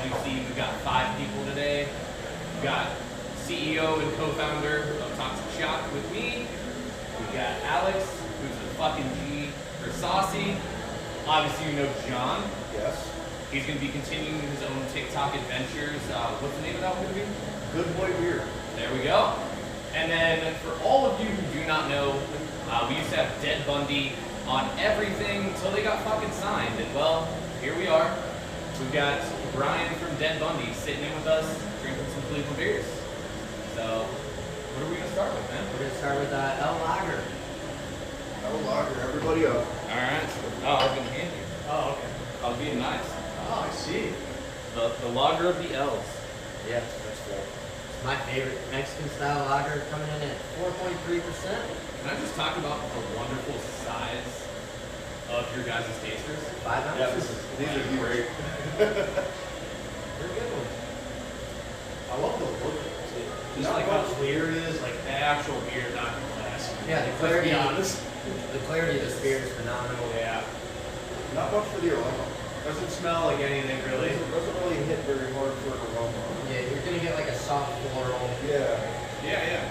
you see, we've got 5 people today. We've got CEO and co-founder of Toxic Shock with me. We've got Alex, who's a fucking G for Saucy. Obviously, you know John. Yes. He's going to be continuing his own TikTok adventures. What's the name of that one going to be? Good Boy Beer. There we go. And then for all of you who do not know, we used to have Dead Bundy on everything until they got fucking signed. And well, here we are. We've got Brian from Dead Bundy sitting in with us, drinking some Cleveland beers. So, what are we going to start with, man? We're going to start with L Lager. L Lager, everybody up. Alright. Oh, I was going to hand you. Oh, okay. I was being nice. Oh, I see. The lager of the L's. Yeah, that's cool. It's my favorite Mexican style lager, coming in at 4.3%. Can I just talk about the wonderful size of your guys' tasters? 5 ounces. These are great. They're good ones. I love the look of it too. Just Not like how much. clear it is, like the actual beer, not glass. Yeah, the Let's clarity, be honest. the clarity of the beer is phenomenal. Yeah. Not much for the aroma. Doesn't smell like anything really. Doesn't really hit very hard for an aroma. Yeah, you're going to get like a soft floral. Yeah. Yeah.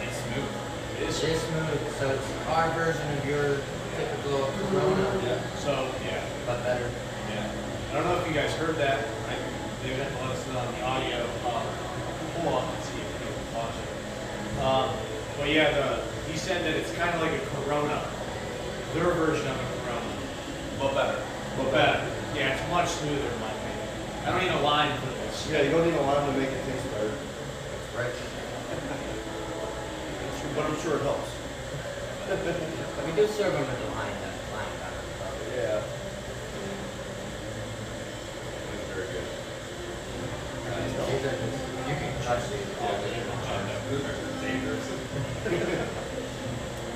It's smooth. It is. It is smooth, so it's our version of your typical Corona, Yeah. So yeah. but better. Yeah. I don't know if you guys heard that. They didn't let us know on the audio. Pull up and see if you can watch it. But yeah, he said that it's kind of like a Corona, their version of a Corona, But better. but better. Yeah, it's much smoother in my opinion. I don't need a lime for this. Yeah, you don't need a lime to make it taste better. Right. But I'm sure it helps. We do serve them with the line pepper, so. Yeah. It's very good. These are just, you can crush these all day long. Those are dangerous.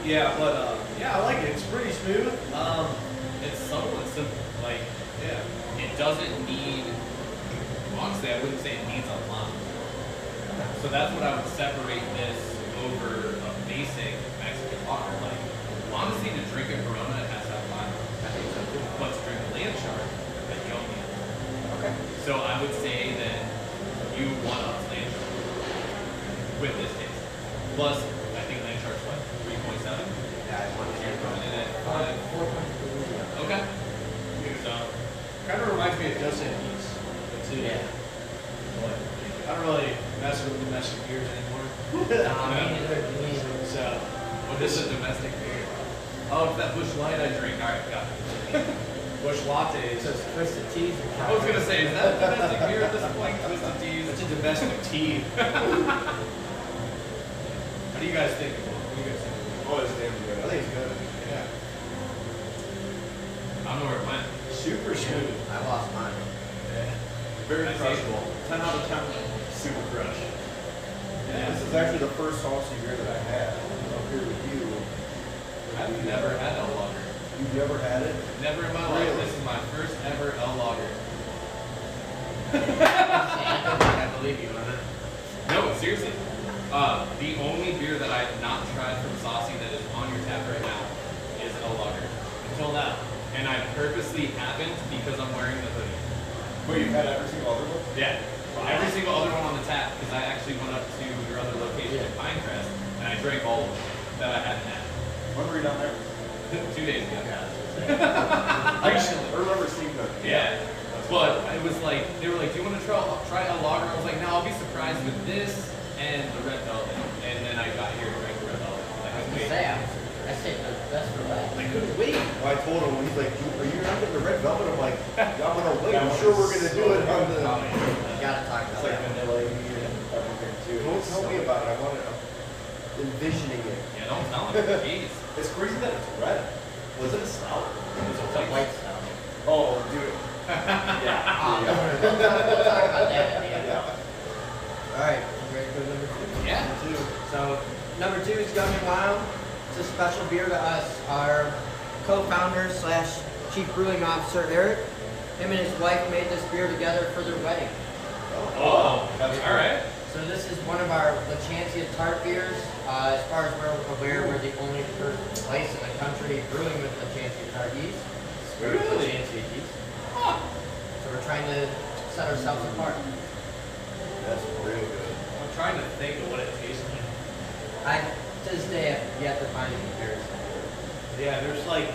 Yeah, but yeah, I like it. It's pretty smooth. It's subtle and simple. Like, Yeah. it doesn't need, honestly, I wouldn't say it needs a lot. So that's what I would separate this over a basic Mexican lager. Like, honestly, to drink a Corona, it has to have lime. I think so too. But to drink a Landshark, you don't need it. Okay. So I would say that you want a Landshark with this taste. Plus, I think Landshark's what, 3.7? Yeah, I want to You're coming in at 5. 4.3. Okay. So, Kind of reminds me of Dos Equis, too. Yeah. But I don't really mess with domestic beers anymore. Me neither. So, what is a domestic beer? Oh, it's that Bush Light I drink. All right, got it. Bush lattes. So it's Twisted Teas. I was gonna say, is that a domestic beer at this point? Twisted Teas. It's a domestic tea. What do you guys think? What do you guys think? Oh, it's damn good. I think it's good. Yeah. I don't know where it went. Super smooth. I lost mine. Yeah. Very I see. crushable. 10 out of 10. Super crush. Yeah. This is actually the first saucy beer that I had up here with you. I've never had L Lager. You've never had it? Never in my life. Really? This is my first ever L Lager. I believe you on that. No, seriously. The only beer that I've not tried from Saucy that is on your tap right now is L Lager. Until now. And I purposely haven't because I'm wearing the hoodie. But you've had every single other one? Yeah. Every single other one on the tap, because I actually went up to your other location in Pinecrest, and I drank all of them that I hadn't had. When were you down there? 2 days ago. I remember seeing that. Yeah. But it was like, they were like, do you want to try a lager? I was like, no, I'll be surprised with this and the Red Velvet. And then I got here and drank the Red Velvet. Like, I was waiting. I saved the best for last. I couldn't wait. Well, I told him, he's like, are you not getting the red velvet? I'm like, yeah, I'm gonna wait. I'm sure we're gonna do it on the. You gotta talk It's about like that. vanilla and everything too. Don't tell me about it. I'm envisioning it. Yeah, don't tell him. Jeez. It's crazy that it's red. Was it a stout? It's It's a white stuff. Oh, dude. Yeah. Yeah. We'll talk about that at the end. Yeah. Alright, you ready for number 2? Yeah. So, number 2 is Young and Wild. It's a special beer to us. Our co-founder slash chief brewing officer, Eric, him and his wife made this beer together for their wedding. Oh, that's all right. So this is one of our Lachancia tart beers. As far as we're aware, we're the only place in the country brewing with Lachancia tart yeast. Really? Lachancia yeast. So we're trying to set ourselves apart. That's real good. I'm trying to think of what it tastes like. I to this day have yet to find a comparison. Yeah, there's like,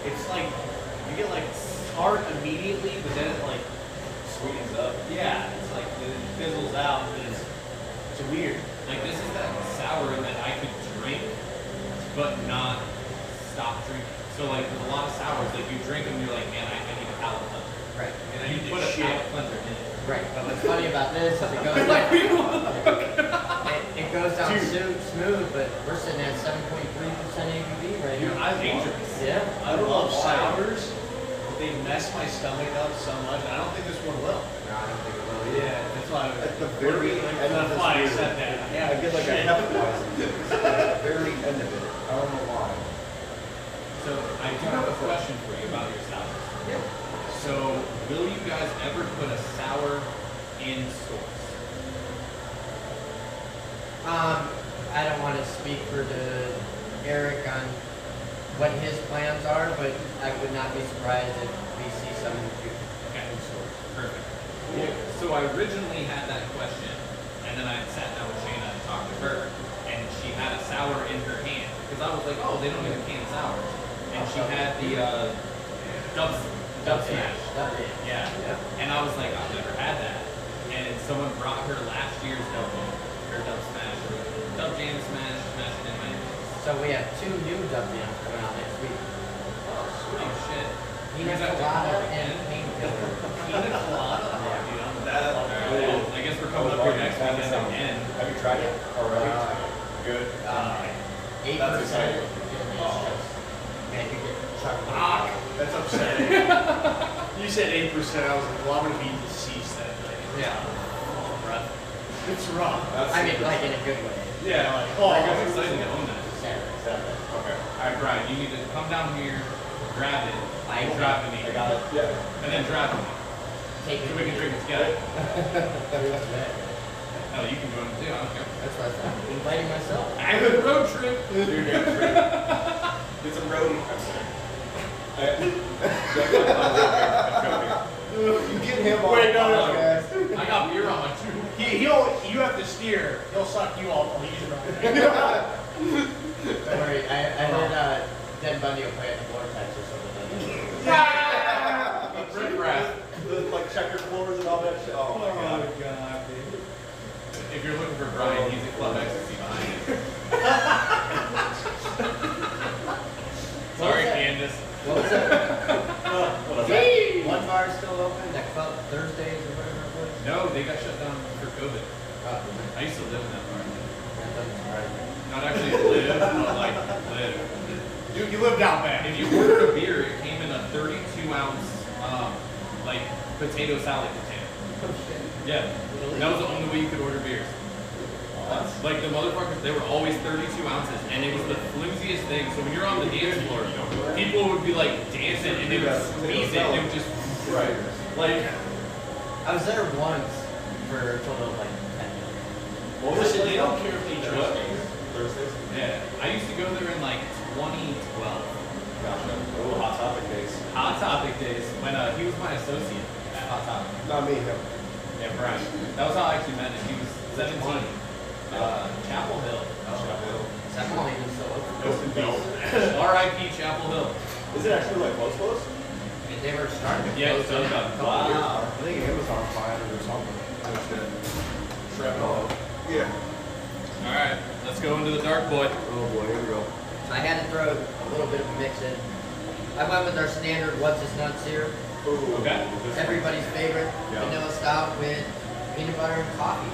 it's like, you get like tart immediately, but then it like Sweetens up. yeah, it's like it fizzles out, and it's weird. Like this is that sour that I could drink, but not stop drinking. So like with a lot of sours, like you drink them, you're like, man, I need a palate cleanser. Right. And then you put a palate cleanser in it. Right. But what's funny about this is it goes like it goes down smooth, but we're sitting at 7.3% ABV right Dude, now. I'm dangerous. Yeah. I love sours, but they mess my stomach up so much, and I don't think this one will. No, I don't think it will. Yeah, that's why. At the very end of That's this why I beer, said that. I get like a Hefeweizen at the very end of it. I don't know why. So I do have a question for you about your sours. Yeah. So will you guys ever put a sour in stores? I don't want to speak for Eric on what his plans are, but I would not be surprised if we see some in the future. Okay. Perfect. Well, so I originally had that question, and then I sat down with Shayna and talked to her, and she had a sour in her hand. Because I was like, oh, they don't even can sours. And she had the dub smash. Yeah. And I was like, I've never had that. And someone brought her last year's dub jam, her dub smash, or dub jam smash, smashed it in my hand. So we have 2 new dub jams coming out next week. Oh shit. Pina Who's that colada with? and painkiller. Pina colada? Yeah. Dude, I'm that. Alright, well, I guess we're coming up here next weekend again. Have you tried it already? Good. 8%. That's exciting. Man, you get chocolate. Ah, that's upsetting. You said 8%. I was like, well, I'm gonna be deceased that night. Yeah. Rough. It's rough. I mean, like in a good way. Yeah, like I guess I'm excited to own that. Sad. Okay. Alright, Brian, you need to come down here, grab it, I and drive to me. I got it. Yeah. And then drive to me. Take So it. we can drink it together. Yeah. Hell, you can join me too, I don't care. That's what I'm inviting myself. I have a road trip. Dude, yeah, did some roadie. I'm sorry. You get him on Wait, no, no. podcast. I got beer on my tube. You have to steer. He'll suck you off while he's driving. Don't worry, I heard Dead Bundy will play at the Vortex or something. Rip rap. Like checker floors and all that shit. Oh my god. God, dude. If you're looking for Brian, he's at Club Ecstasy behind it. Sorry, Candace. What was that? What Hey! One bar is still open, that club Thursdays or whatever it was. No, they got shut down for COVID. Oh, I used to live in that bar. that doesn't surprise me. Not actually live, but like live. You lived out back. If you ordered a beer, it came in a 32-ounce, like potato salad container. Oh shit. Yeah, that was the only way you could order beers. Like the motherfuckers, they were always 32 ounces, and it was the flimsiest thing. So when you're on the dance floor, people would be like dancing, and they would squeeze it, and it would just Right. like. I was there once for a total of like 10 minutes. What Listen, they don't care if they What? drink. Thursdays? Yeah, I used to go there in like 2012. Gotcha. Oh, hot topic days. Hot Topic days when he was my associate at Hot Topic. Not me, him. Yeah, Brian. That was how I actually met him. He was 17. Chapel Hill. Is that one even still open? Rest in peace. R.I.P. Chapel Hill. Is it actually like close? They were starting to Yeah, close so in. done. Wow. I think Amazon fired it or something. Shrapnel. Yeah. All right, let's go into the dark boy. Oh boy, here we go. I had to throw a little bit of a mix in. I went with our standard What's His Nuts here. Ooh. Okay. Everybody's favorite Yeah. vanilla stout with peanut butter and coffee.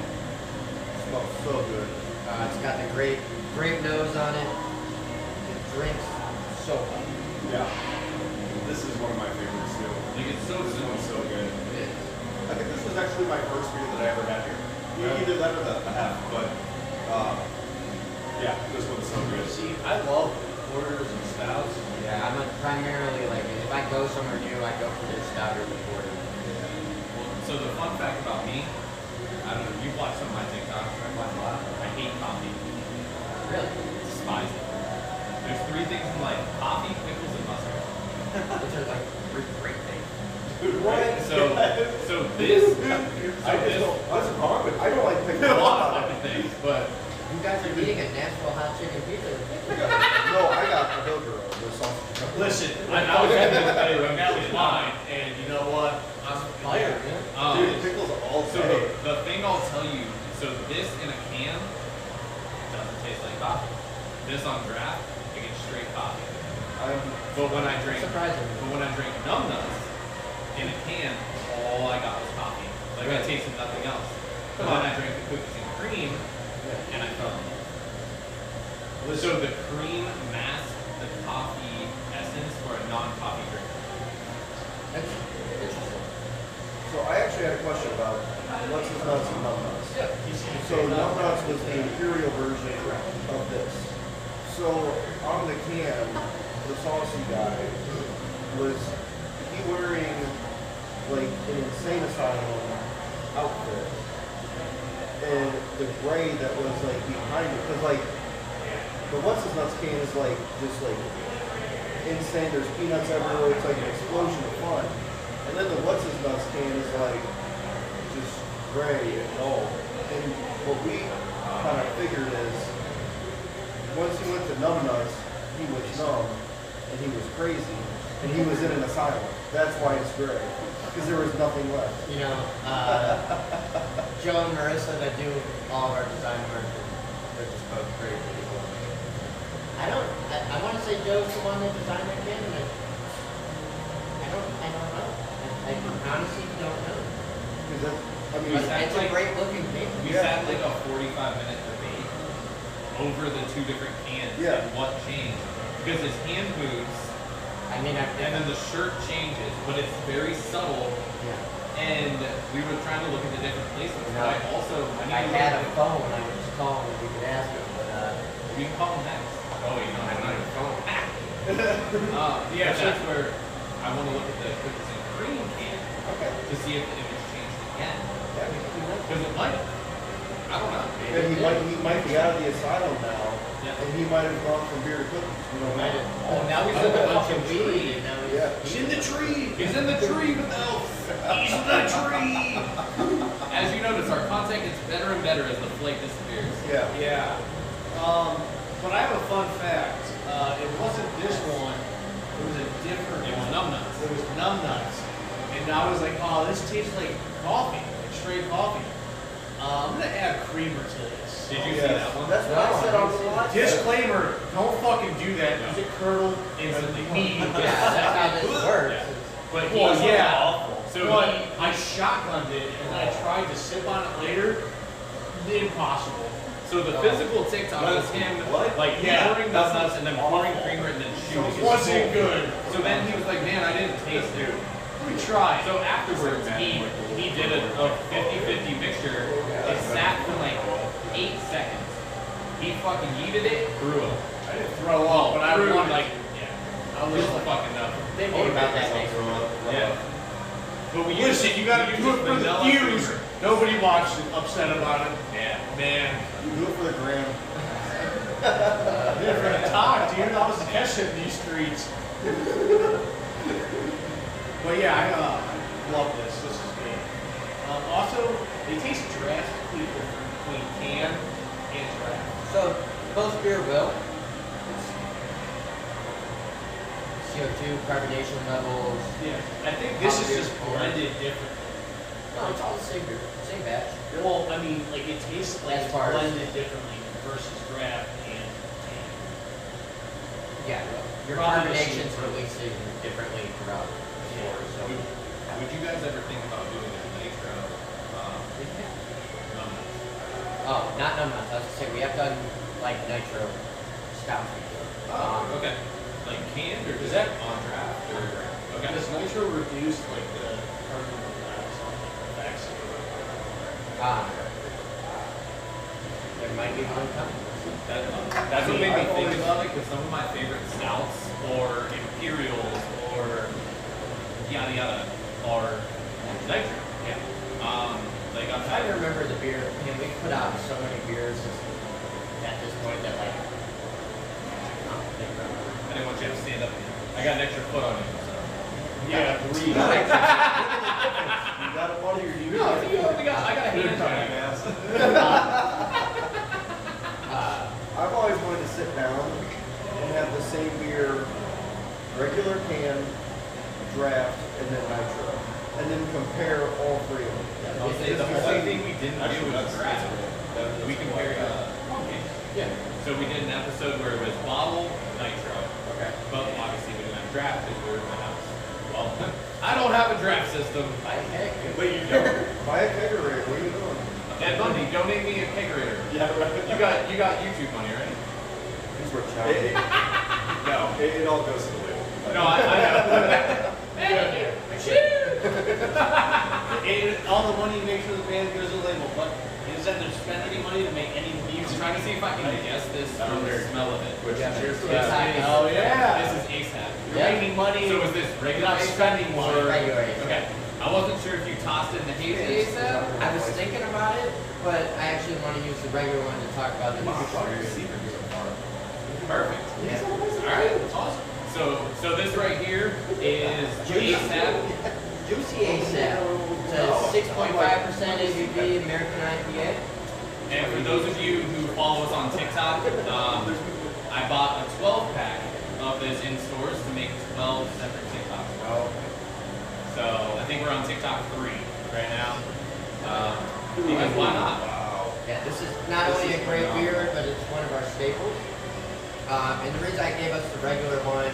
Smells so good. It's got the grape nose on it. It drinks so well. Yeah. This is one of my favorites too. Like it's so This simple. one's so good. It is. I think this was actually my first beer that I ever had here. Either that or the F, but yeah, this one's so good. See, I love porters and stouts. Yeah, I'm primarily like, if I go somewhere new, I go for their stout or the porter. Well, so the fun fact about me, I don't know, you've watched some of my TikToks, I watch a lot. I hate coffee. Really? Despise it. There's 3 things in life: coffee, pickles, and mustard. Those are like three great things. What? So this, I just don't. Listen, I don't like picking a lot up. of fucking things, but You guys are eating a Nashville hot chicken pizza. No, I got a burger the sausage. Listen, I was going to say that was mine, and you know what? I'm fired, man. Dude, pickles all So day. the thing I'll tell you, so this in a can doesn't taste like coffee. This on draft, I get straight coffee. But when I drink Surprising. numb nuts in a can, all I got was coffee. Like I tasted nothing else. But then I drank the cookies and cream, and I fell in love. So the cream masked the coffee essence for a non-coffee drink. That's interesting. So I actually had a question about what's his nuts and numb nuts. So numb nuts was the imperial version of this. So on the can, the saucy guy was he wearing like an insane asylum outfit, and the gray that was like behind it, because like the what's his nuts can is like just like insane. There's peanuts everywhere. It's like an explosion of fun. And then the what's his nuts can is like just gray and dull. And what we kind of figured is once he went to numb nuts, he was numb and he was crazy and he was in an asylum. That's why it's gray, because there was nothing left. You know, Joe and Marissa that do all of our design work, they're just both great people. I want to say Joe's the one that designed that can, and I don't know. I honestly don't know. Because that's, I mean, It's a great looking can. We sat like a 45-minute debate over the two different cans and what changed. Because his hand moves, and then the shirt changes, but it's very subtle. Yeah. And we were trying to look at the different places. No. But I had a phone. I would just call him if we could ask him, but we can call him next. Oh, you don't have a phone. Yeah, But that's where I want to look at the cookies and cream can to see if the image changed again. Because it might have. I don't know. and he might be out of the asylum now, and he might have gone from beer to cookies. You know, oh, now he's in a bunch of weed. Now he's in the tree. He's in the tree with the elf. He's in the tree. As you notice, our content gets better and better as the flake disappears. Yeah. But I have a fun fact. It wasn't this one. It was a different It was one. numb nuts. It was numb nuts. And I was like, oh, this tastes like coffee, like straight coffee. I'm gonna add creamer to this. Did you see that one? That's what I said on the live. Disclaimer, don't fucking do that because it curdled instantly. Yeah, that's how this works. Yeah. But Well, yeah. So But I shotgunned it and I tried to sip on it later. Impossible. So the physical TikTok was him like pouring the nuts and then pouring creamer and then shooting. It wasn't good. So then he was like, man, I didn't taste it. We tried. So afterwards, he did a 50-50 mixture. It sat for like 8 seconds. He fucking yeeted it, threw up. I didn't throw up, but I Threw, wanted. like, I was like, fucking up. They made about that next one. Yeah. But we listen, you gotta do it for the views. Nobody watched it, upset about it. Yeah. Man, Do it for the gram. did it for the talk, dude. I was catching these streets. But yeah, I love this. This is good. Also, they taste drastically different between can and draft. So both beer will. CO2 carbonation levels. Yeah, I think this is just blended differently. No, it's all the same beer, same batch. Well, I mean, like it tastes like As it's far as- blended differently versus draft and can. Yeah, your Probably carbonation's the same. releasing differently throughout the floor. So Would you guys ever think about doing a nitro? Numb nuts? oh, not numb nuts. I was gonna say we have done like nitro stouts before. Okay. Like canned or Is just that- on draft or? Okay. Does nitro reduce like the carbon effects? There might be one coming. That's what made me think about it, because some of my favorite stouts or imperials or yada yada are nitro. Yeah. Like I'm I'm trying to remember the beer. I mean, we put out so many beers at this point that like. I didn't want you to stand up again. I got an extra foot on you. So. Yeah, breathe. You got a buddy or do you? No, I got a hand I've always wanted to sit down and have the same beer, regular can, draft, and then nitro, and then compare all three of them. I'll say the only thing we didn't do was draft. We compared pumpkin. Yeah. So we did an episode where it was bottle nitro. Okay. But obviously we didn't have draft because we were in the house. Well, I don't have a draft system. Wait, you don't? Buy a kegerator. What are you doing? Ed Bundy, donate me a kegerator. Yeah, right. You got YouTube money, right? These were challenging. No, it all goes to the label. No, I know. All the money you make for the band goes to the label, but he doesn't have to spend any money to make any music. I'm trying to see if I can guess this from the smell of it. Which is yours. Oh, yeah. This is ASAP. You're making money. So is this regular Not ASAP spending money. or- Regular ASAP. Okay. I wasn't sure if you tossed it in the hazy ASAP. I was thinking about it, but I actually want to use the regular one to talk about the new Perfect. Yeah. All right. Awesome. So this right here is ASAP. Juicy ASAP. It's a 6.5% ABV American IPA. And for those of you who follow us on TikTok, I bought a 12-pack of this in stores to make 12 separate TikToks. Oh. So I think we're on TikTok 3 right now. Because why not? Wow. Yeah, this is not only a great beer, but it's one of our staples. And the reason I gave us the regular one,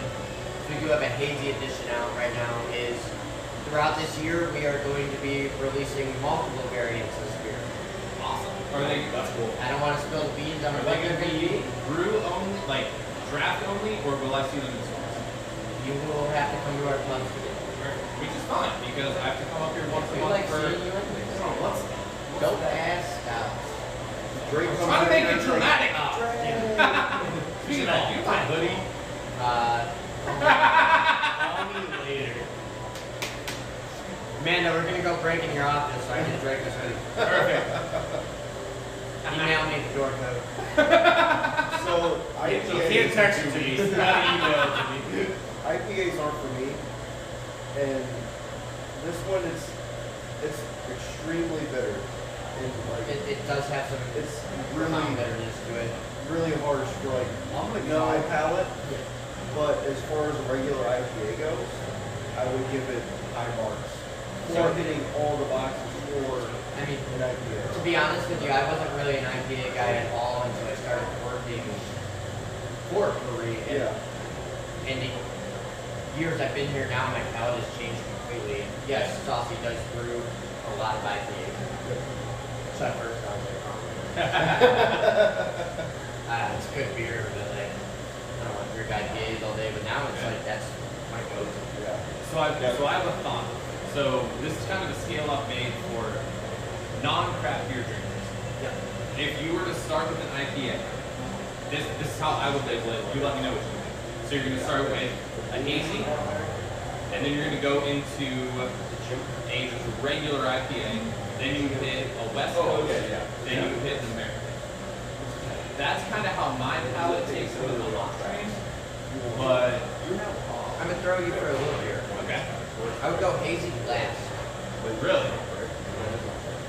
we do have a hazy edition out right now, is throughout this year we are going to be releasing multiple variants of this beer. Awesome. Are they? That's cool. I don't want to spill the beans on Are the they regular going to be beer. brew only, like draft only, or will I see them in stores? You will have to come to our clubs to get them. Which is fine because I have to come up here once a We month like for. seeing you anyways. Oh, what's Dope ass stouts. Drake comes trying to in make there it and like, dramatic. Speaking of that, you my hoodie. Call me later. Amanda, we're gonna go break in your office so I can drink this hoodie. Perfect. Email me the door code. So You can't text it to me. You gotta email it to me. IPAs aren't for me, and this one it's extremely bitter, and like It does have some it's really really bitterness to it. really harsh for like my palate. But as far as a regular IPA goes, I would give it high marks for hitting all the boxes for I mean, an IPA. to be honest with you, I wasn't really an IPA guy at all until I started working for a brewery. And Yeah. in the years I've been here now, my palate has changed completely. Yes, Saucy does brew a lot of IPAs. So at first I was like, it's good beer, but like, I don't want to drink IPAs all day. But now it's like, that's my go-to. Yeah. So I have a thought. So this is kind of a scale up made for non-craft beer drinkers. Yeah. If you were to start with an IPA, this is how I would label it. You let me know what you think. So you're going to start with a hazy, and then you're going to go into a regular IPA. Then you hit a West Coast. Then you hit an American. That's kind of how my palate takes it with the hot train. But I'm gonna throw you for a little here. okay, I would go hazy glass. really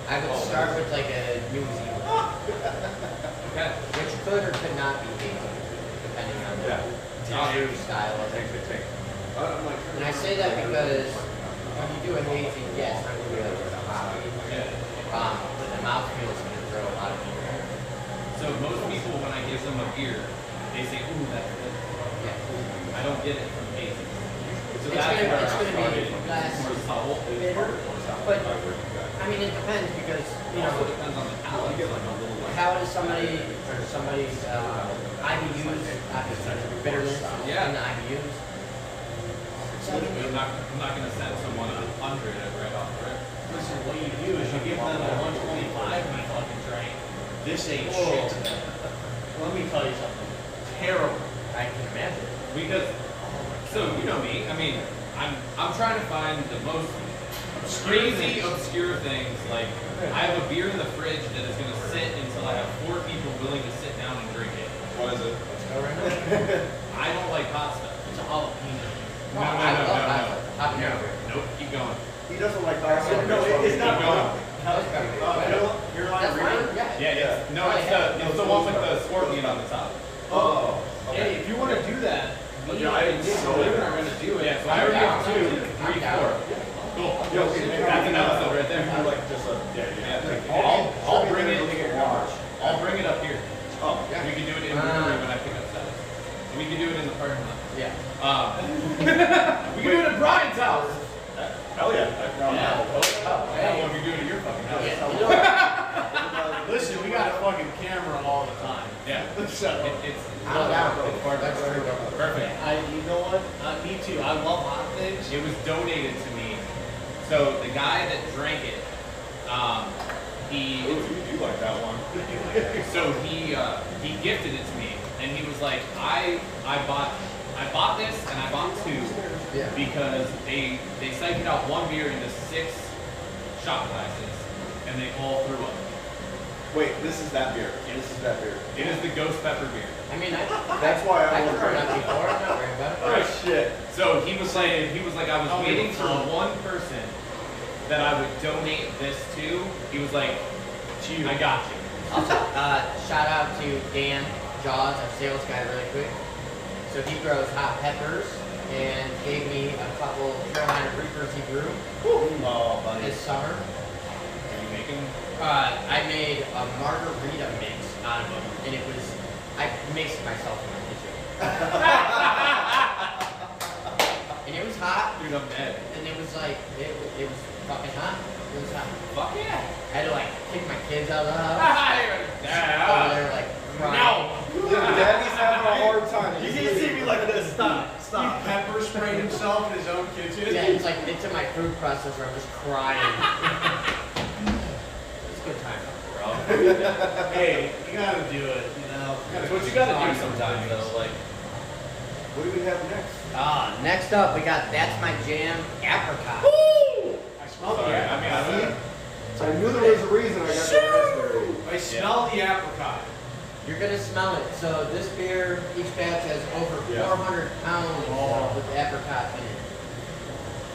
I would start with like a New Zealand, okay. which could or could not be hazy, depending on the brew style of it. And I say that because when you do a hazy, yes, I'm gonna be like a hoppy, but the mouthfeel is gonna throw a lot of beer. So most people, when I give them a beer, they say, "Ooh, that's good." Yeah. I don't get it from hazy. So It's that's gonna- where it's I gonna be started. glass More subtle. bitter, but I mean it depends because It also depends on the palate. Like a little like how does somebody's IBUs, obviously bitterness Yeah. in the IBUs. I'm not gonna send someone 100 right off the rip. Listen, what you do is you give them a 125 when you fucking drink. This ain't shit to them. Let me tell you something. Terrible. I can imagine. Because, so you know me. I mean, I'm trying to find the most crazy, obscure things. Like, I have a beer in the fridge that is gonna sit until I have 4 people willing to sit down and drink it. What is it? Let's go right now. I don't like hot stuff. It's a jalapeno. No. I love habanero. Nope, keep going. He doesn't like Dawson. No, it's not going. That's fine. Yeah. Yeah, no, it's the one with the scorpion on the top. Oh. Hey, if you want to do that, me Yeah, I and Dave so- are going to do it. Yeah, so I already have 2, 3, 4. Cool. Yo, okay, maybe That's an episode right there. do like just a I'll bring it. I'll bring it up here. Oh, We can do it in the brewery when I pick up status. We can do it in the parking lot. Yeah. We can do it at Brian's house. hell yeah. Hey, what if you do it at your fucking house? Listen, we got a fucking camera all the time. Yeah. So, It's I'm down. it's part of That's true. Perfect. you know what? Me too. I love hot things. It was donated to me. So the guy that drank it, he Ooh, you do like that one. so he gifted it to me, and he was like, I bought this and I bought 2 Yeah. because they siphoned out 1 beer into 6 shot glasses, and they all threw up. Wait, this is that beer. This is that beer. It is the ghost pepper beer. I mean, That's why I I've won't heard drink that it. before. I'm not worried about it. Oh shit. So he was like, I was waiting for one person that I would donate this to. He was like, I got you. Also, shout out to Dan Jaws, our sales guy, really quick. So he grows hot peppers and gave me a couple Carolina Reapers he grew Oh, buddy. this summer. Are you making? I made a margarita mix out of them, and it was, I mixed myself in my kitchen. And it was hot, Dude, I'm dead. and it was like, it was fucking hot. It was hot. Fuck yeah. I had to like kick my kids out of the house. Yeah. Over there like crying. Daddy's having a hard time. You can see me like this. Stop. He Stop. pepper sprayed himself in his own kitchen. Yeah, it's like into my food processor. I'm just crying. It's a good time, bro. Hey, you gotta do it, you know. That's what you gotta do sometimes, though. Like, What do we have next? Next up, we got That's My Jam Apricot. I smell the sorry, I mean, I apricot. I knew there was a reason I got the raspberry. I smell the apricot. You're gonna smell it. So this beer, each batch has over 400 pounds with apricot in it.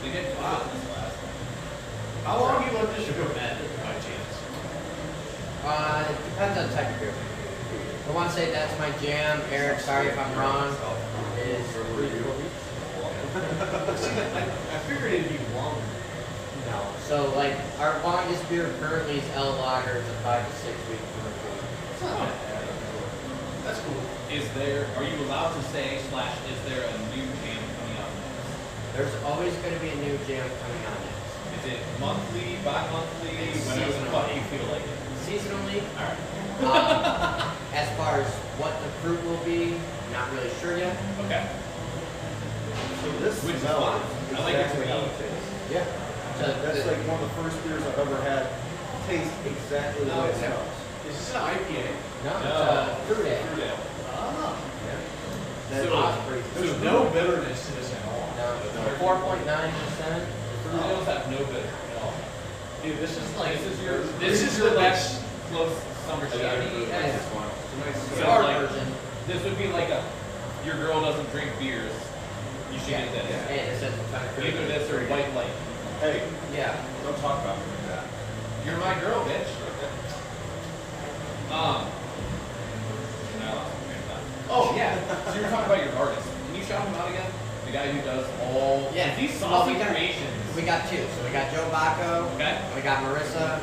they did wow. This last. How long do you let this ferment by chance? It depends on the type of beer. I want to say That's My Jam. Eric, sorry if I'm wrong, is 3 to 4 weeks. See, I figured it'd be longer. No. So like our longest beer currently is L Lager. It's a 5 to 6 week fermentation. It's not that bad. That's cool. Are you allowed to say / is there a new jam coming out next? There's always going to be a new jam coming out next. Is it monthly, bi-monthly, It's whenever the fuck you seasonally. feel like it? Seasonally, Alright. as far as what the fruit will be, not really sure yet. Okay. So this Which is smells fine. I like it to exactly how eat. it tastes. Yeah. So That's like one of the first beers I've ever had taste exactly the way it smells. Is this an IPA? no, it's No. a fruit ale. Fruit ale. Ah. That's So- osprey. There's no bitterness to this at all. No, 4.9%. Fruit ales have no bitter at all. Dude, this is like This is your best close summer shady. Yeah. So Our like, version. this would be like your girl doesn't drink beers. You should get this. Hey, this is Either this or White Light. Hey, Yeah. don't talk about me like that. You're my girl, bitch. No, oh yeah. So you were talking about your artist. Can you shout him out again? The guy who does all these Well, saucy we got- creations. We got 2. So we got Joe Bacco. Okay. We got Marissa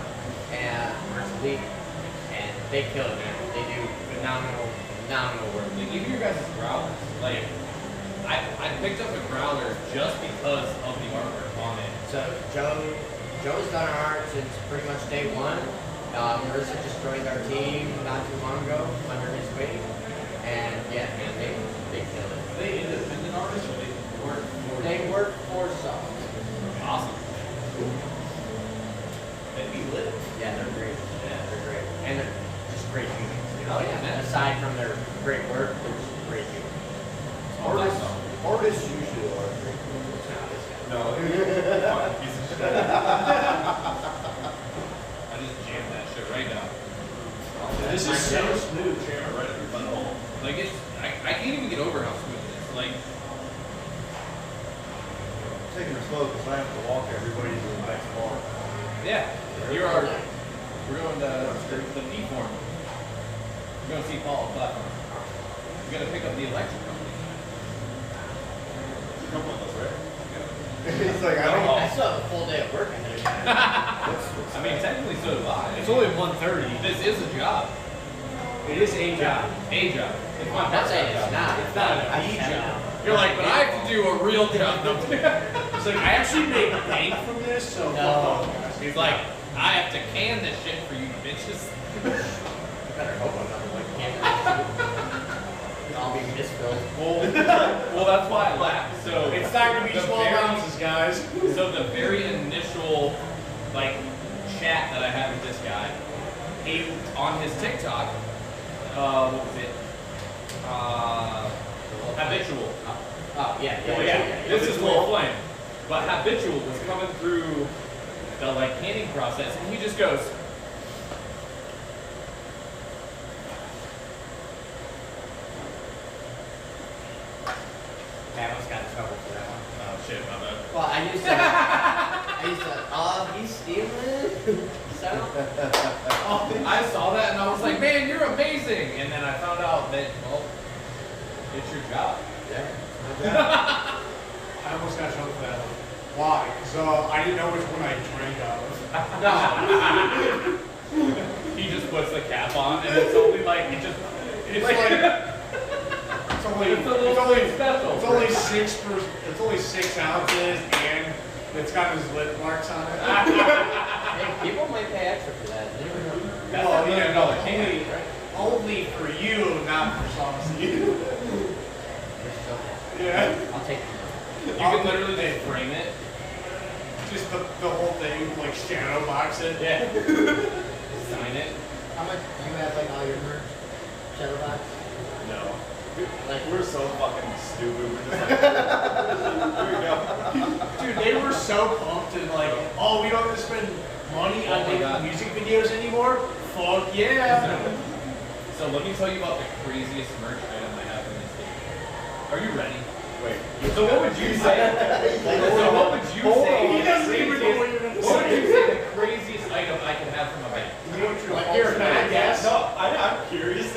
and Marissa Lee. And they kill it, man. They do phenomenal work. Like, even your guys' growlers. Like, I picked up a growler just because of the artwork on it. So Joe's done our art since pretty much day one. Marissa just joined our team not too long ago under his wing. And yeah, man, they kill it. Are they independent artists or they work for They work for some. Awesome. They'd be lit. Yeah, they're great. Yeah, they're great. And they're just great humans. You know? Oh, yeah, man. Aside from their great work, they're just great humans. Artists usually are great. No, fucking piece of shit. I just jammed that shit right now. This is so smooth, Chair. Right at your butthole. Like, I can't even get over how smooth it is. Like, taking it slow because I have to walk everybody to the next bar. Yeah, we're going to the P form. We're going to see Paul at platform. We're going to pick up the electric company. Come with us, right? He's like, I don't know. I still have a full day of work ahead. I mean, technically so do I. It's only 1:30. This is a job. It is a job. A job. It's my I'm not saying part-time it's job. not. It's not a I B said job. it. You're like, but I have to do a real job. It's like, I actually make bank from this, so No. fuck off, guys. He's like, I have to can this shit for you bitches. Better hope I'm not like can't. I'll be misfilled. Well, that's why I laughed. So It's not gonna be the 12 very- ounces, guys. So the very initial like chat that I had with this guy, he on his TikTok, what was it? Habitual. Oh, yeah. Well, yeah, this is Lil Flame. But Habitual was coming through the like canning process, and he just goes, I almost got in trouble for that one. "Oh shit, my bad." Well, oh, he's stealing. So, I saw that and I was like, "Man, you're amazing!" And then I found out that, well, it's your job. yeah. I almost got choked for that one. Why? Because I didn't know which one I drank out of. No. He just puts the cap on, and it's only like It's like it's only it's a little special. It's only 6 ounces, and it's got his lip marks on it. Hey, people might pay extra for that. You never know. That's Well, $1 million candy. Only for you, not for Saucy. Yeah. I'll take it. You can literally just frame it. Just the whole thing, like shadow box it. Yeah. Sign it. How much do you have, like, all your merch? Shadow box? No. Like, We're so fucking stupid. We're just like, here we go. Dude, they were so pumped and like, oh, we don't have to spend money Oh on my making God. music videos anymore? Fuck yeah. So let me tell you about the craziest merch item I have in this game. Are you ready? Wait. So what would you say? So what would you say? He doesn't even know what you're gonna What would you say. say the craziest item I can have from a band? Like, here, can I guess? No, I'm curious.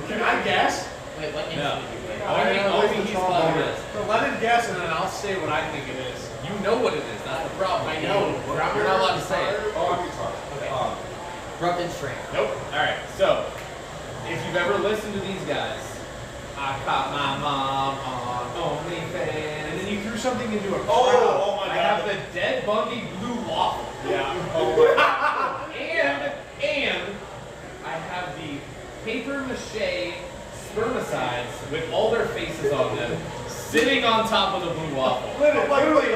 Can I guess? wait, what No. instrument do you play? Only he's allowed to guess. So let him guess and then I'll say what I think it is. You know what it is. That's the problem. I know. You're not allowed to say it. Oh, I'm guitar. Okay. Broken string. Nope. All right. So, if you've ever listened to these guys, I caught my mom on OnlyFans. And then you threw something into a crowd. Oh my I god. have the Dead Bundy Blue Waffle. Yeah. Oh my god. And I have the paper mache spermicides with all their faces on them sitting on top of the blue waffle. Literally,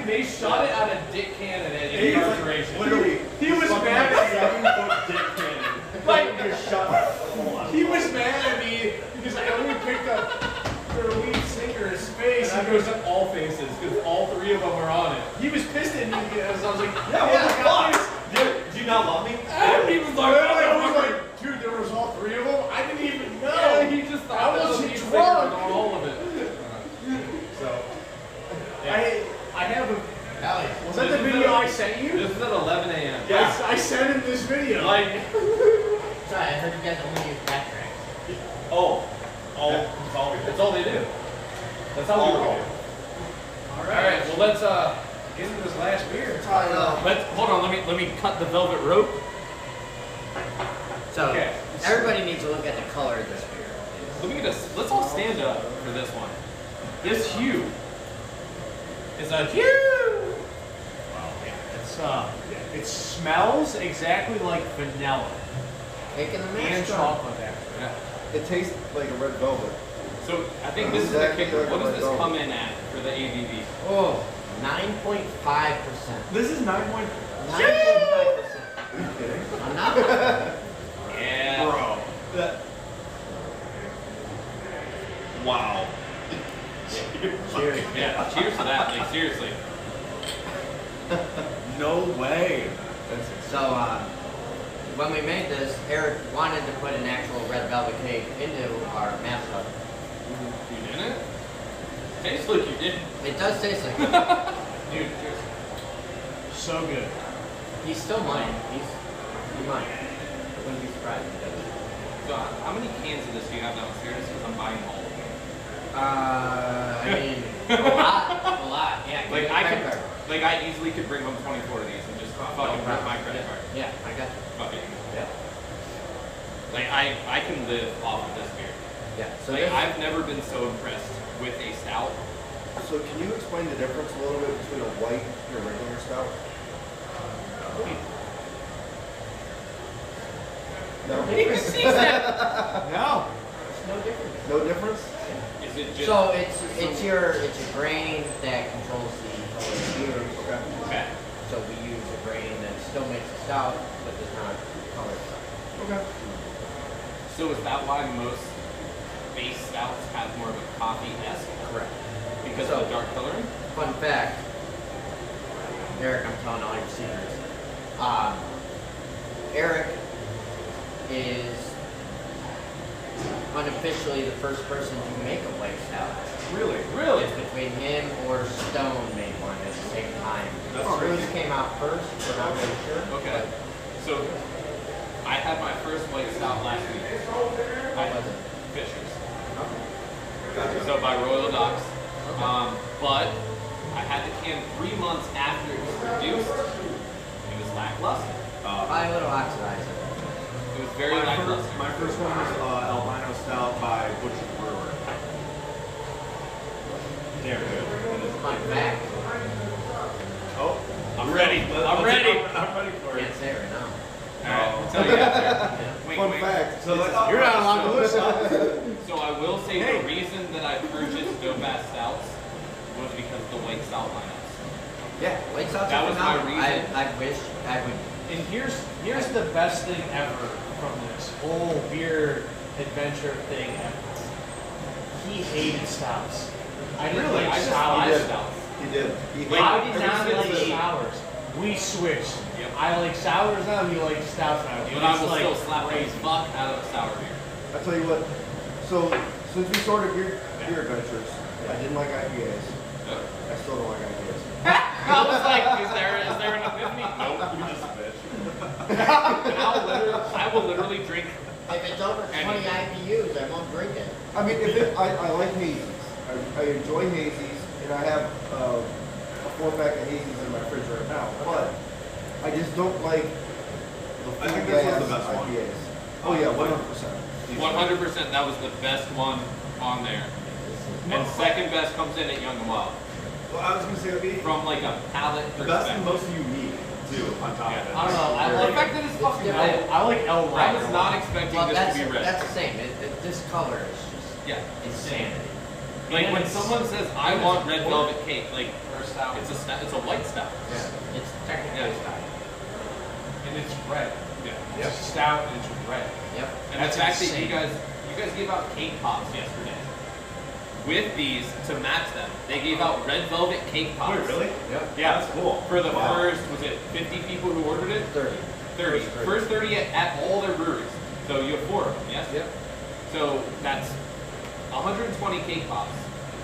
They shot it out of Dick Cannon at He's like, incarceration. literally, he was fucking mad at 7-foot dick cannon. Like, Just shot. he was mad at me because I only picked up their lead singer's face. and I goes up all faces because all three of them are on it. He was pissed at me because I was like, Yeah, what the fuck? Do you not love me? And he was like, I was like, dude, there was all 3 of them. I didn't even know. yeah, he just thought I that wasn't the lead singer drunk. was on all of it. So, yeah. I have a. Hell yeah. Was that the video I sent you? This is at 11 a.m. Yeah. I sent him this video. Like, Sorry, I heard you guys only use backtracks. Oh. It's all we that's all they do. That's how we roll. all All right, well let's get into this last beer. let's hold on. Let me cut the velvet rope. So, Okay. everybody needs to look at the color of this beer. Let me get us. Let's all stand up for this one. This hue is a hue. It's it smells exactly like vanilla Taking the and mask off. chocolate actually. Yeah. It tastes like a red velvet. So I think this is the kicker. What does this come in at for the ABV? Oh, 9.5%. This is 9.5. 9.5%. Are you kidding? I'm not. Yeah. Bro. Wow. Cheers. Yeah. Cheers to that. Like seriously. No way. So, when we made this, Eric wanted to put an actual red velvet cake into our mascot. You didn't? tastes like you did. It does taste like it. Dude, cheers. So good. He's still mine. He might. I wouldn't be surprised if he does. So how many cans of this do you have downstairs? Because I'm buying all of them. I mean, a lot. Yeah. Like give me a I credit could, card. like I easily could bring home 24 of these and just fucking rip my credit card. Yeah, I got you. Fuck it. Yeah. Like I can live off of this beer. Yeah. So Like this, I've never been so impressed with a stout. So can you explain the difference a little bit between a white and a regular stout? No. Even sees that. No. it's no different. No difference? Is it just So it's your grain that controls the color of the beer. Okay. okay? So we use a grain that still makes it stout, but does not color it stout. Okay. So is that why most base stouts have more of a coffee-esque? Correct. Because So- of the dark coloring? Fun fact, Eric, I'm telling all your secrets. Eric is unofficially the first person to make a white stout. Really? Really? It's between him or Stone made one at the same time. That's Bruce crazy. came out first, we're not really sure. Okay. So I had my first white stout last week. How was it? Fisher's. Okay. So by Royal Docks. But I had the can 3 months after it was produced. It was lackluster. Probably a little oxidized. It was very lackluster. My first one was albino stout by Butcher Brewer. Damn good. Fun fact, Oh, I'm ready. I'm ready. I'm ready for it. can't say it right now. Alright, I'll tell you after. Yeah. Wink, Fun wink. fact. So like, You're not allowed to listen. So I will say Hey. the reason that I purchased No Bass Stouts was because of the white stout lineups. Yeah, white stouts That are was my phenomenal. reason. I wish I would. And here's the best thing ever from this whole beer adventure thing ever. He hated stouts. I didn't Really? like I just sours. buy did. stouts. He did. He Like, I hated did ever not since like the- sours. We switched. Yep. I like sours now, you like stouts now. But I It's will like still slap the crazy. fuck out of a sour beer. I tell you what. So since we started beer adventures, I didn't like IPAs. I still don't like IPAs. I was like, is there an epiphany? Nope. You just a bitch. And I will literally drink. If it's over 20 IBUs, I won't drink it. I mean, I like hazies. I enjoy hazies, and I have a 4-pack of hazies in my fridge right now. But I just don't like the I think full this was gas the best one. IPAs. Oh yeah, 100%. 100%. That was the best one on there. And second best comes in at Young and Wild. Well, I was gonna say it'd be From like a palate the best and perspective. most unique too. On top of it. I don't know. I The like fact that it's fucking different. red. I like El I Red. was not expecting Well, this that's, to be red. that's the same. This color is just Yeah. insanity. Like when it's- someone says, "I want red or- velvet cake," like it's a white stout. Yeah. It's technically Yeah. stout. And it's red. Yeah. It's stout and it's red. Yep. And That's the fact that insane. you guys gave out cake pops yesterday. With these to match them, they gave out red velvet cake pops. Wait, really? Yep. Yeah. That's cool. For the Wow. first, was it 50 people who ordered it? 30. 30. First 30 at all their breweries. So you have 4 of them, yes? Yep. So that's 120 cake pops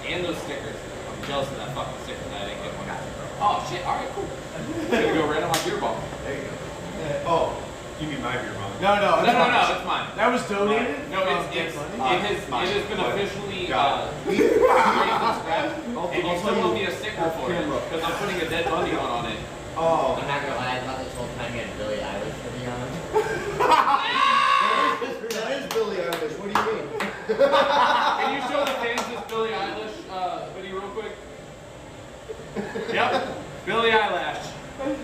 and those stickers. I'm jealous of that fucking sticker that I didn't get one. Oh shit! All right, cool. It's gonna go right on my beer bottle. There you go. Oh, you mean my beer bottle? No, No, it's no, mine. no, it's mine. That was donated. No, from it's Get it Money? has been officially Got raised and scrapped. I'll And you tell still you owe me a sticker off for it camera. because I'm putting a Dead Bundy one on it. Oh, I'm not gonna lie, I thought this whole time you had Billie Eilish to be on. That is Billie Eilish. What do you mean? Can you show the fans this Billie Eilish video real quick? Yep, Billie Eyelash. Let's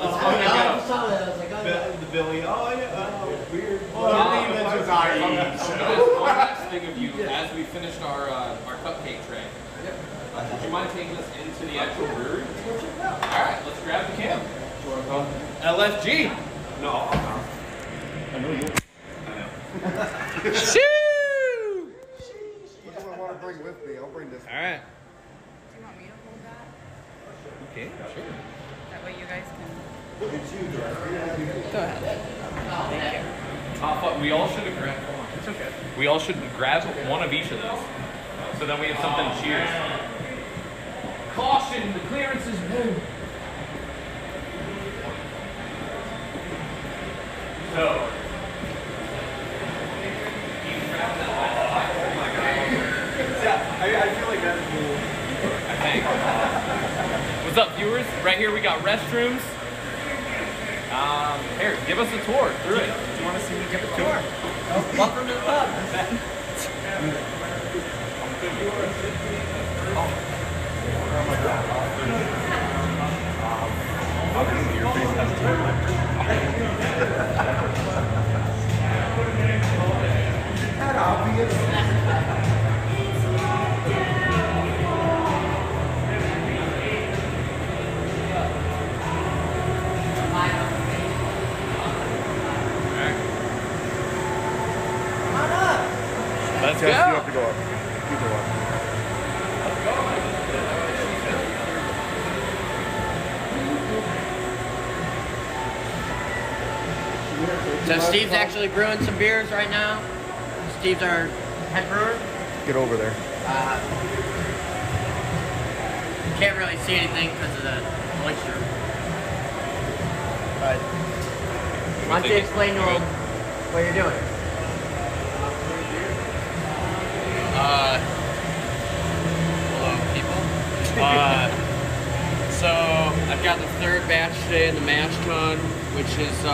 I fucking go. saw that. I was like, oh, yeah. The Billy. Oh yeah. Weird. Well, Yeah. the image was IE, One so. last thing of you, as we finished our cupcake tray. Would you mind taking us into the actual brewery? Alright, let's grab the can. LFG. No, I'll come. I know you. I know. Shoo! What do I want to bring with me? I'll bring this. Alright. Do you want me to hold that? Okay, sure. That way you guys can. Look at you, Jeff. Go ahead. Thank you. Fuck, we all should have grabbed one. It's okay. We all should grab one of each of those. So then we have something to cheers. Caution, the clearance is blue. So. I feel like that's cool. I think. What's up, viewers? Right here we got restrooms. Here, give us a tour through it. Do you want to see me give a tour? Oh, welcome to the pub. Your face has to That obvious. Let's Yes, you go. have to go up. You go up. So Steve's actually brewing some beers right now. Steve's our head brewer. Get over there. You can't really see anything because of the moisture. But why don't you explain to him what you're doing? Hello, people. So I've got the third batch today in the mash tun, which is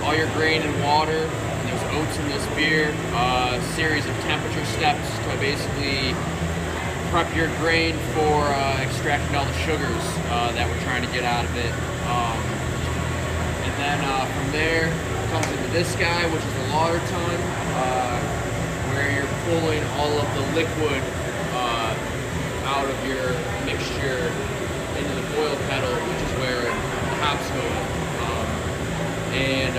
all your grain and water. And there's oats in this beer. A series of temperature steps to basically prep your grain for extracting all the sugars that we're trying to get out of it. And then from there comes into this guy, which is the lauter tun, where you're pulling all of the liquid out of your mixture into the boil kettle, which is where the hops go in. And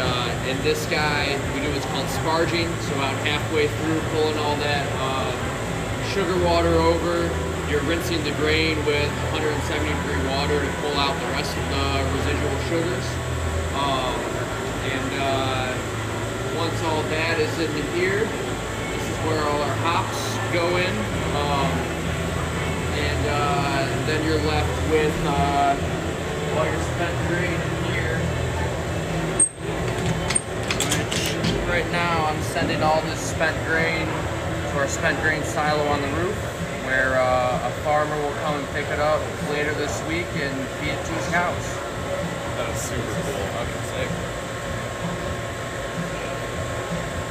in this guy, we do what's called sparging. So about halfway through pulling all that sugar water over, you're rinsing the grain with 170-degree water to pull out the rest of the residual sugars. Once all that is into here, this is where all our hops go in. Then you're left with all your spent grain here. Which right now I'm sending all this spent grain to our spent grain silo on the roof, where a farmer will come and pick it up later this week and feed it to his cows. That was super cool. Fucking sick.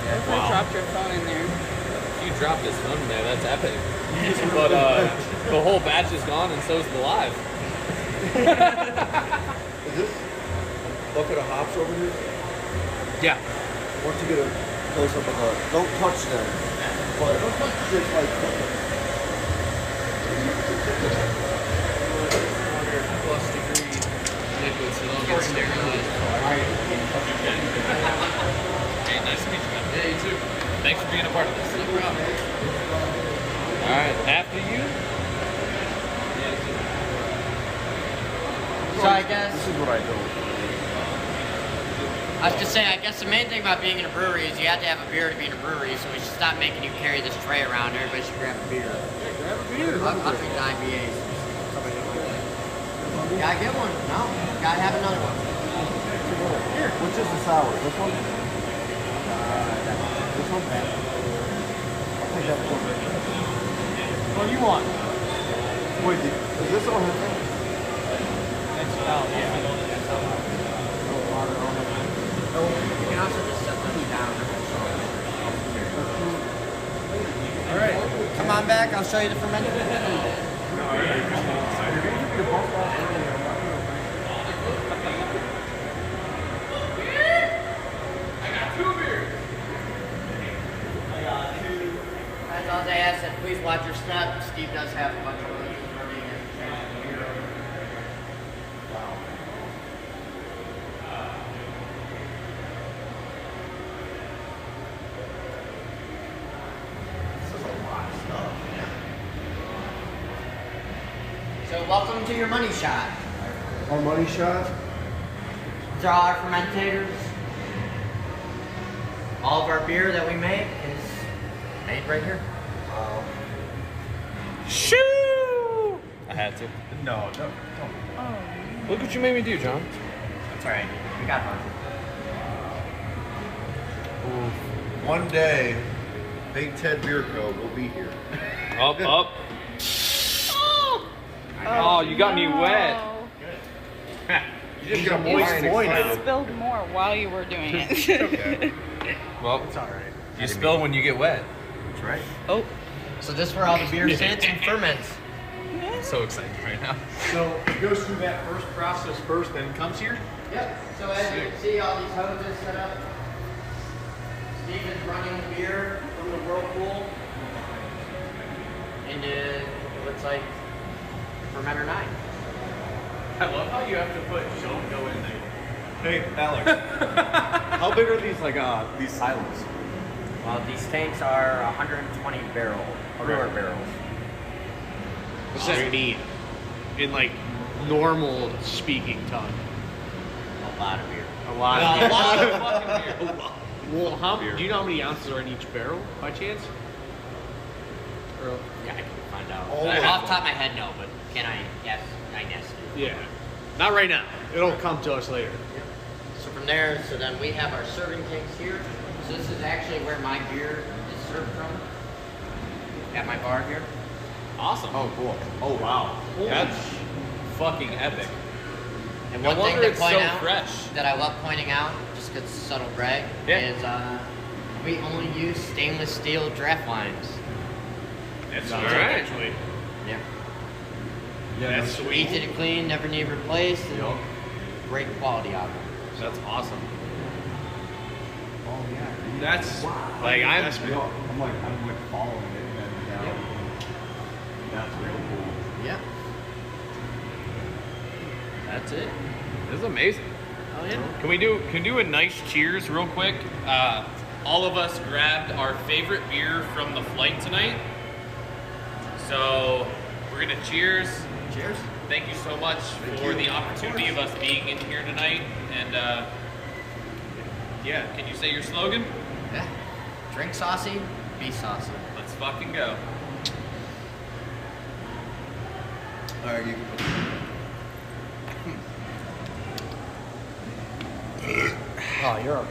I dropped your phone in there. You dropped this phone there. That's epic. But the whole batch is gone, and so's the live. Is this a bucket of hops over here? Yeah. Once you get a close up of the, don't touch them. But just like Plus degree liquid, so they'll get sterilized. Hey, nice to meet you, man. Yeah, you too. Thanks for being a part of this. No problem. All right, after you. So I guess this is what I do. I was just saying, I guess the main thing about being in a brewery is you have to have a beer to be in a brewery, so we should stop making you carry this tray around. Everybody should grab a beer. Yeah, grab a beer. I'll drink the IPAs. Gotta get one. No, gotta have another one. Here. Which is the sour? This one? This one? I'll take that one. What do you want? Wait, is this on her thing? You can also just set those down. Alright, come on back, I'll show you the fermented. As all they asked, said, please watch your step. Steve does have a bunch of those running and beer over. So welcome to your money shot. Our money shot? These are all our fermentators. All of our beer that we make is made right here. Wow. Shoo! I had to. No, don't. Oh. Look what you made me do, John. That's alright. We got one. One day, Big Ted Beer Co. will be here. Up, up. Oh, you got me wet. You just got moist coin. You spilled more while you were doing it. Okay. Well, It's all right. you spill when you get wet. That's right. Oh. So this is where all the beer sits and ferments. I'm so excited right now. So it goes through that first process first, then comes here? Yep. So as you can see, all these hoses set up. Steven's running the beer from the whirlpool into what looks like fermenter 9. I love how you have to put "don't go in there." Hey, Alex. How big are these these silos? Well, these tanks are 120 barrel brewer barrels. What's that mean? In like normal speaking tongue. A lot of beer. A lot A of lot of fucking beer. Well, do you know how many ounces are in each barrel by chance? Or, Yeah, I can find out. Oh, Off the top of my head, no, but can I guess? I guess. yeah. Not right now. It'll come to us later. So from there, so then we have our serving tanks here. So this is actually where my beer is served from. At my bar here. Awesome. Oh, cool. Oh, wow. That's fucking epic. And No one thing wonder to it's point so out fresh. that I love pointing out, just because it's subtle brag, Yeah. is we only use stainless steel draft lines. That's All sweet, right. actually. Yeah. Yeah, That's sweet. Easy to clean, never need replaced, and Yup. great quality out of it. That's awesome. Oh, yeah. That's like I'm like following it and then down. That's real cool. Yeah. That's it. This is amazing. Oh yeah. Can we do a nice cheers real quick? All of us grabbed our favorite beer from the flight tonight. So we're gonna cheers. Cheers. Thank you so much for the opportunity of us being in here tonight. And yeah, can you say your slogan? Yeah. Drink saucy, be saucy. Let's fucking go. All right, you. Oh, you're okay.